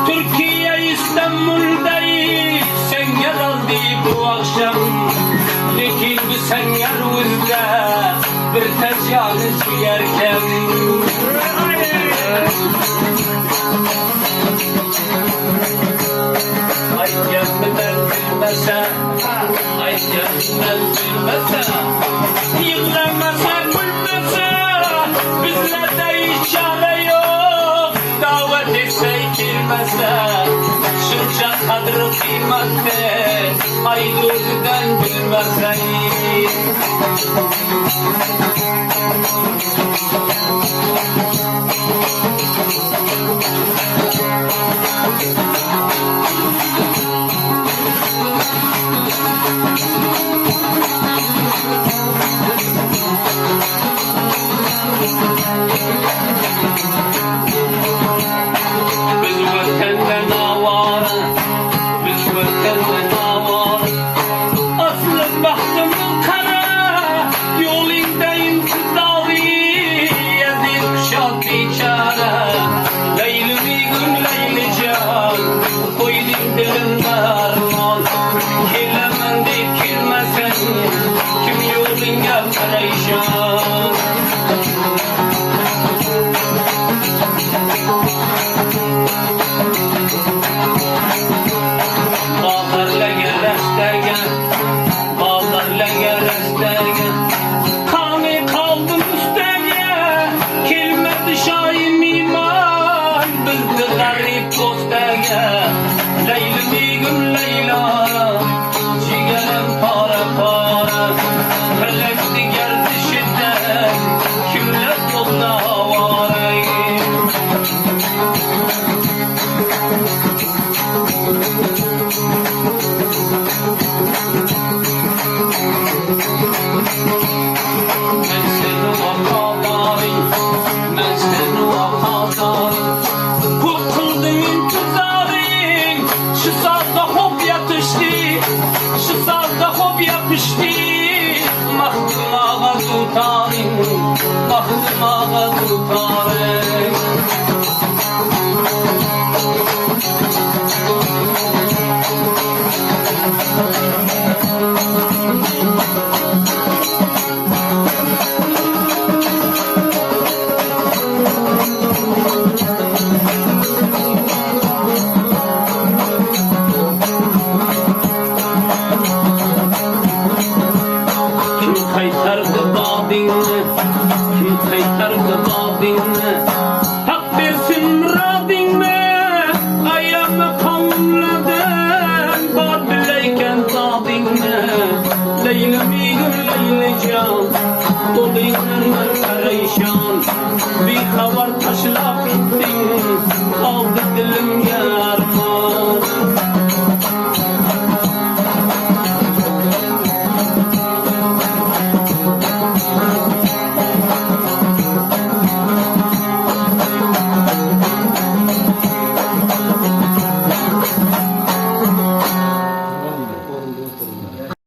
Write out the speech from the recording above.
Türkiye İstanbul'dayız, sen gel aldı bu akşam. Lekin bu sen yerimizde bir tezgahını çiğerken. Ay gönlümden bilmese, ay gönlümden bilmese, yıklamasa gülmese, bizlerde hiç çare yok. Davet etse girmese, şunca kadri kıymette, ay gözünden bilmese. Bahtım ağa tutarım. Kim kaytardı babinle, kim kaytardı babinle, hak versin muradinle. Ayağımı kavladım, var bileyken tabinle. Leylemi gül leylecan, dolayla